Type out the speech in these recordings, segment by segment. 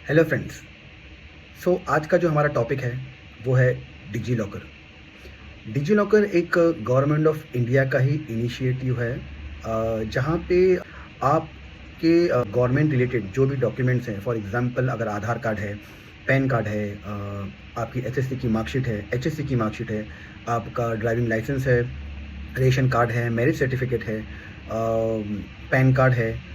Hello friends. आज का जो हमारा टॉपिक है वो है डिजी लॉकर। डिजी लॉकर एक गवर्नमेंट ऑफ इंडिया का ही इनिशिएटिव है, जहाँ पे आपके गवर्नमेंट रिलेटेड जो भी डॉक्यूमेंट्स हैं, फॉर एग्जांपल अगर आधार कार्ड है, पैन कार्ड है, आपकी एसएससी की मार्कशीट है, एचएससी की मार्कशीट है, आपका ड्राइविंग लाइसेंस है, रेशन कार्ड है, मैरिज सर्टिफिकेट है, पैन कार्ड है,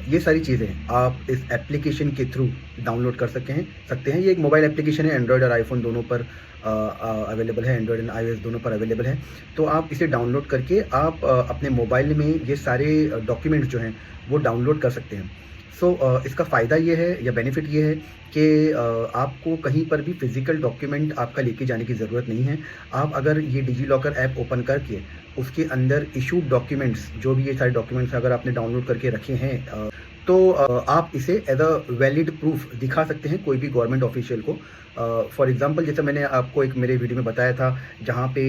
ये सारी चीज़ें आप इस एप्लीकेशन के थ्रू डाउनलोड कर सकते हैं। ये एक मोबाइल एप्लीकेशन है, एंड्रॉयड और आईफोन दोनों पर अवेलेबल है, एंड्रॉयड एंड आईओएस दोनों पर अवेलेबल है। तो आप इसे डाउनलोड करके आप अपने मोबाइल में ये सारे डॉक्यूमेंट्स जो हैं वो डाउनलोड कर सकते हैं। इसका फ़ायदा ये है या बेनिफिट ये है कि आपको कहीं पर भी फिज़िकल डॉक्यूमेंट आपका लेके जाने की ज़रूरत नहीं है। आप अगर ये डिजी लॉकर ऐप ओपन करके उसके अंदर इशूड डॉक्यूमेंट्स, जो भी ये सारे डॉक्यूमेंट्स अगर आपने डाउनलोड करके रखे हैं, आप इसे एज अ वैलिड प्रूफ दिखा सकते हैं कोई भी गवर्नमेंट ऑफिशियल को। फॉर एग्जांपल, जैसे मैंने आपको एक मेरे वीडियो में बताया था, जहाँ पे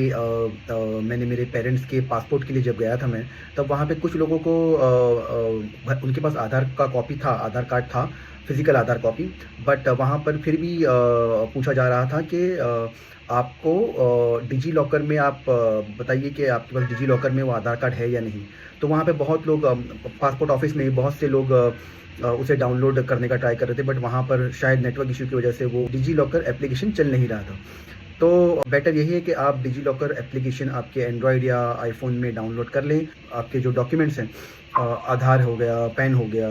मैंने मेरे पेरेंट्स के पासपोर्ट के लिए जब गया था मैं, तब वहाँ पे कुछ लोगों को उनके पास आधार का कॉपी था, आधार कार्ड था, फिजिकल आधार कॉपी। बट वहाँ पर फिर भी पूछा जा रहा था कि आपको डिजी लॉकर में आप बताइए कि आपके पास डिजी लॉकर में वो आधार कार्ड है या नहीं। तो वहाँ पे बहुत लोग, पासपोर्ट ऑफिस में बहुत से लोग उसे डाउनलोड करने का ट्राई कर रहे थे, बट वहाँ पर शायद नेटवर्क इशू की वजह से वो डिजी लॉकर एप्लीकेशन चल नहीं रहा था। तो बेटर यही है कि आप डिजी लॉकर एप्लीकेशन आपके एंड्रॉयड या आईफोन में डाउनलोड कर लें। आपके जो डॉक्यूमेंट्स हैं, आधार हो गया, पैन हो गया,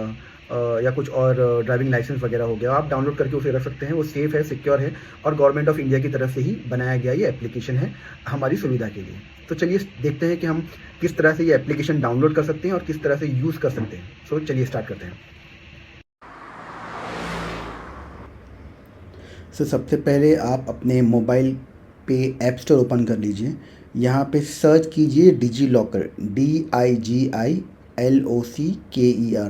या कुछ और ड्राइविंग लाइसेंस वगैरह हो गया, आप डाउनलोड करके उसे रख सकते हैं। वो सेफ़ है, सिक्योर है, और गवर्नमेंट ऑफ इंडिया की तरफ से ही बनाया गया ये एप्लीकेशन है हमारी सुविधा के लिए। तो चलिए देखते हैं कि हम किस तरह से ये एप्लीकेशन डाउनलोड कर सकते हैं और किस तरह से यूज़ कर सकते हैं। चलिए स्टार्ट करते हैं। सबसे पहले आप अपने मोबाइल पे ऐप स्टोर ओपन कर लीजिए। यहाँ पे सर्च कीजिए डिजी लॉकर, DIGILOCKER।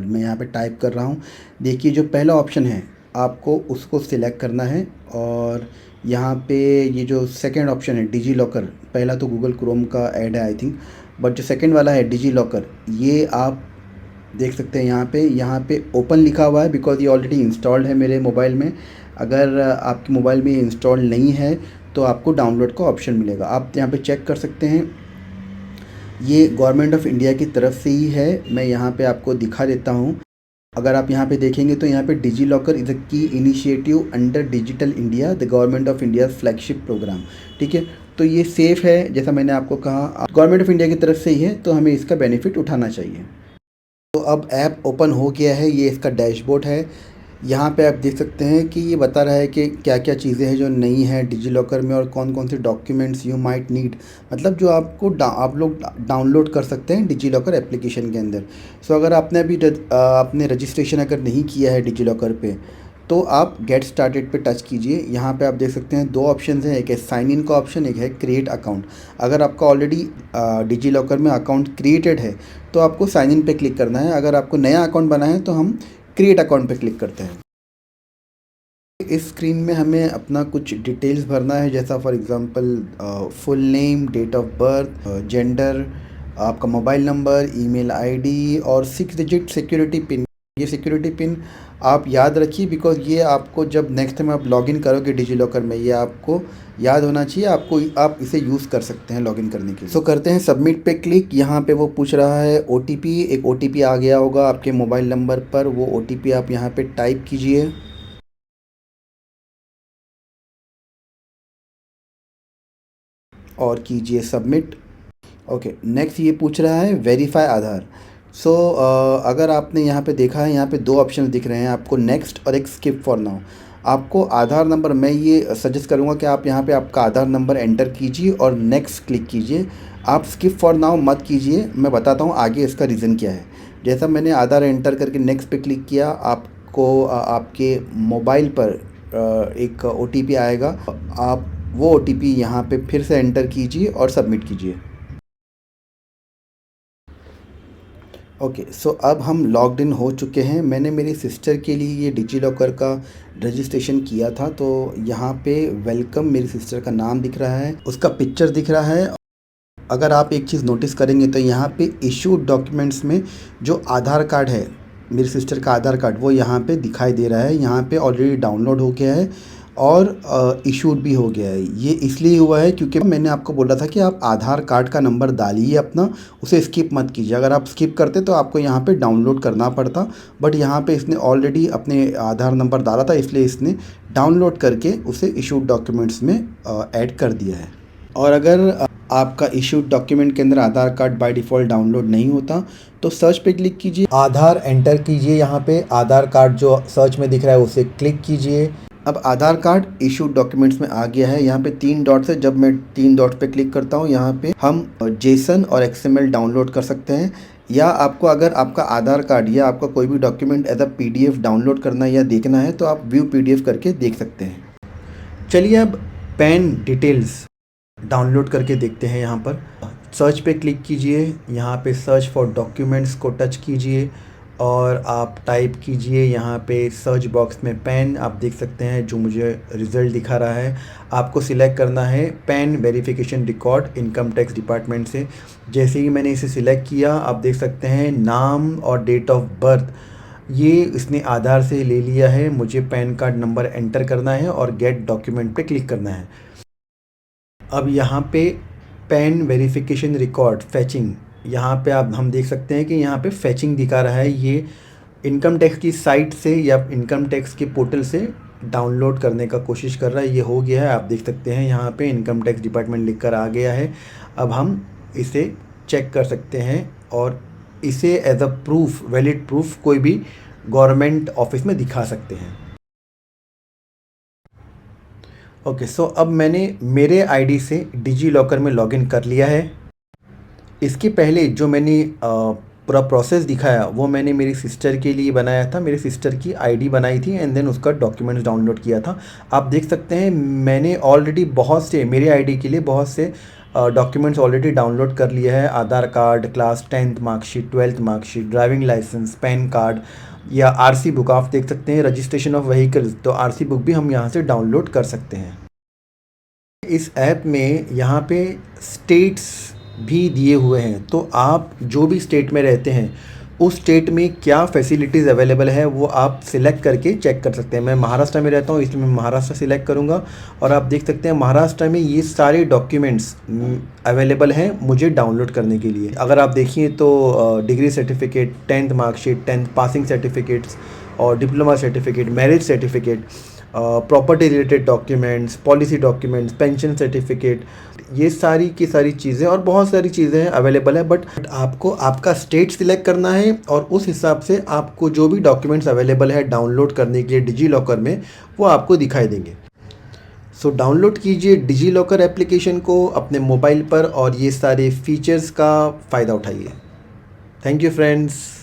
मैं यहाँ पे टाइप कर रहा हूँ। देखिए, जो पहला ऑप्शन है आपको उसको सिलेक्ट करना है, और यहाँ पे ये जो सेकंड ऑप्शन है डिजी लॉकर, पहला तो गूगल क्रोम का ऐड है आई थिंक, बट जो सेकंड वाला है डिजी लॉकर, ये आप देख सकते हैं यहाँ पे ओपन लिखा हुआ है, बिकॉज़ ये ऑलरेडी इंस्टॉल्ड है मेरे मोबाइल में। अगर आपके मोबाइल में इंस्टॉल नहीं है तो आपको डाउनलोड का ऑप्शन मिलेगा। आप यहाँ पे चेक कर सकते हैं, ये गवर्नमेंट ऑफ इंडिया की तरफ से ही है। मैं यहाँ पे आपको दिखा देता हूँ। अगर आप यहाँ पे देखेंगे तो यहाँ पे digi locker is a key initiative under digital India, the government of India flagship programme. ठीक है, तो ये सेफ़ है, जैसा मैंने आपको कहा, गवर्नमेंट ऑफ इंडिया की तरफ से ही है, तो हमें इसका बेनिफिट उठाना चाहिए। तो अब ऐप ओपन हो गया है, ये इसका डैशबोर्ड है। यहाँ पे आप देख सकते हैं कि ये बता रहा है कि क्या क्या चीज़ें हैं जो नई हैं डिजी लॉकर में, और कौन कौन से डॉक्यूमेंट्स यू माइट नीड, मतलब जो आप लोग डाउनलोड कर सकते हैं डिजी लॉकर एप्लीकेशन के अंदर। अगर आपने अभी आपने रजिस्ट्रेशन अगर नहीं किया है डिजी लॉकर पे, तो आप गेट स्टार्टेड पे टच कीजिए। यहाँ पे आप देख सकते हैं दो ऑप्शन हैं, एक है साइन इन का ऑप्शन, एक है क्रिएट अकाउंट। अगर आपका ऑलरेडी डिजी लॉकर में अकाउंट क्रिएटेड है तो आपको साइन इन पे क्लिक करना है। अगर आपको नया अकाउंट बना है तो हम क्रिएट अकाउंट पे क्लिक करते हैं। इस स्क्रीन में हमें अपना कुछ डिटेल्स भरना है, जैसा for example full name, date of birth, gender, आपका मोबाइल नंबर, ईमेल आईडी और 6 डिजिट सिक्योरिटी पिन। ये सिक्योरिटी पिन आप याद रखिए, बिकॉज ये आपको जब नेक्स्ट टाइम आप लॉगिन करोगे डिजी लॉकर में, ये आपको याद होना चाहिए, आप इसे यूज़ कर सकते हैं लॉगिन करने के लिए। करते हैं सबमिट पे क्लिक। यहाँ पे वो पूछ रहा है OTP, एक OTP आ गया होगा आपके मोबाइल नंबर पर, वो OTP आप यहाँ पे टाइप कीजिए और कीजिए सबमिट। ओके, नेक्स्ट ये पूछ रहा है वेरीफाई आधार। अगर आपने यहाँ पे देखा है, यहाँ पे दो ऑप्शन दिख रहे हैं आपको, नेक्स्ट और एक स्किप फॉर नाउ। आपको आधार नंबर, मैं ये सजेस्ट करूँगा कि आप यहाँ पे आपका आधार नंबर एंटर कीजिए और नेक्स्ट क्लिक कीजिए। आप स्किप फॉर नाउ मत कीजिए, मैं बताता हूँ आगे इसका रीज़न क्या है। जैसा मैंने आधार एंटर करके नेक्स्ट पे क्लिक किया, आपको आपके मोबाइल पर एक OTP आएगा। आप वो OTP यहाँ पे फिर से एंटर कीजिए और सबमिट कीजिए। ओके, अब हम लॉग्ड इन हो चुके हैं। मैंने मेरी सिस्टर के लिए ये डिजी लॉकर का रजिस्ट्रेशन किया था, तो यहाँ पे वेलकम मेरी सिस्टर का नाम दिख रहा है, उसका पिक्चर दिख रहा है। अगर आप एक चीज़ नोटिस करेंगे तो यहाँ पे इशूड डॉक्यूमेंट्स में जो आधार कार्ड है मेरी सिस्टर का आधार कार्ड वो यहाँ पे दिखाई दे रहा है, यहाँ पे ऑलरेडी डाउनलोड हो गया है और इशूड भी हो गया है। ये इसलिए हुआ है क्योंकि मैंने आपको बोला था कि आप आधार कार्ड का नंबर डालिए अपना, उसे स्किप मत कीजिए। अगर आप स्किप करते तो आपको यहाँ पे डाउनलोड करना पड़ता, बट यहाँ पे इसने ऑलरेडी अपने आधार नंबर डाला था, इसलिए इसने डाउनलोड करके उसे इशूड डॉक्यूमेंट्स में ऐड कर दिया है। और अगर आपका इशूड डॉक्यूमेंट के अंदर आधार कार्ड बाय डिफ़ॉल्ट डाउनलोड नहीं होता तो सर्च पे क्लिक कीजिए, आधार एंटर कीजिए, यहाँ पे आधार कार्ड जो सर्च में दिख रहा है उसे क्लिक कीजिए। अब आधार कार्ड इशूड डॉक्यूमेंट्स में आ गया है। यहाँ पे 3 डॉट्स है, जब मैं 3 डॉट पे क्लिक करता हूँ यहाँ पे हम जेसन और एक्सएमएल डाउनलोड कर सकते हैं, या आपको अगर आपका आधार कार्ड या आपका कोई भी document as a PDF download करना है या देखना है तो आप व्यू पीडीएफ करके देख सकते हैं। चलिए अब पैन डिटेल्स डाउनलोड करके देखते हैं। यहाँ पर सर्च पे क्लिक कीजिए, यहाँ पे सर्च फॉर डॉक्यूमेंट्स को टच कीजिए और आप टाइप कीजिए यहाँ पे सर्च बॉक्स में पैन। आप देख सकते हैं जो मुझे रिज़ल्ट दिखा रहा है। आपको सिलेक्ट करना है pan verification record income tax department से। जैसे ही मैंने इसे सिलेक्ट किया आप देख सकते हैं नाम और डेट ऑफ बर्थ ये इसने आधार से ले लिया है। मुझे पैन कार्ड नंबर एंटर करना है और गेट डॉक्यूमेंट पे क्लिक करना है। अब यहाँ पे पैन वेरिफिकेशन रिकॉर्ड फैचिंग, यहाँ पे आप हम देख सकते हैं कि यहाँ पे फैचिंग दिखा रहा है। ये इनकम टैक्स की साइट से या इनकम टैक्स के पोर्टल से डाउनलोड करने का कोशिश कर रहा है। ये हो गया है, आप देख सकते हैं यहाँ पे इनकम टैक्स डिपार्टमेंट लिख कर आ गया है। अब हम इसे चेक कर सकते हैं और इसे as a proof, valid proof कोई भी गवर्नमेंट ऑफिस में दिखा सकते हैं। ओके, सो अब मैंने मेरे आईडी से डिजी लॉकर में लॉगिन कर लिया है। इसके पहले जो मैंने पूरा प्रोसेस दिखाया वो मैंने मेरी सिस्टर के लिए बनाया था। मेरी सिस्टर की आईडी बनाई थी एंड देन उसका डॉक्यूमेंट्स डाउनलोड किया था। आप देख सकते हैं मैंने ऑलरेडी बहुत से मेरे आईडी के लिए बहुत से डॉक्यूमेंट्स ऑलरेडी डाउनलोड कर लिया है। Aadhaar card, class 10th marksheet, 12th marksheet, driving licence, PAN card या आरसी बुक। आप देख सकते हैं रजिस्ट्रेशन ऑफ व्हीकल्स, तो आरसी बुक भी हम यहाँ से डाउनलोड कर सकते हैं। इस ऐप में यहाँ पे स्टेट्स भी दिए हुए हैं, तो आप जो भी स्टेट में रहते हैं उस स्टेट में क्या फैसिलिटीज़ अवेलेबल है वो आप सिलेक्ट करके चेक कर सकते हैं। मैं महाराष्ट्र में रहता हूँ इसलिए मैं महाराष्ट्र सिलेक्ट करूँगा और आप देख सकते हैं महाराष्ट्र में ये सारे डॉक्यूमेंट्स अवेलेबल हैं मुझे डाउनलोड करने के लिए। अगर आप देखिए तो degree certificate, 10th marksheet, 10th passing certificates और diploma certificate, marriage certificate, property related documents, policy documents, pension certificate, ये सारी की सारी चीज़ें और बहुत सारी चीज़ें अवेलेबल है। बट आपको आपका स्टेट सिलेक्ट करना है और उस हिसाब से आपको जो भी डॉक्यूमेंट्स अवेलेबल है डाउनलोड करने के लिए डिजी लॉकर में वो आपको दिखाई देंगे। सो डाउनलोड कीजिए डिजी लॉकर एप्लीकेशन को अपने मोबाइल पर और ये सारे फीचर्स का फ़ायदा उठाइए। Thank you friends.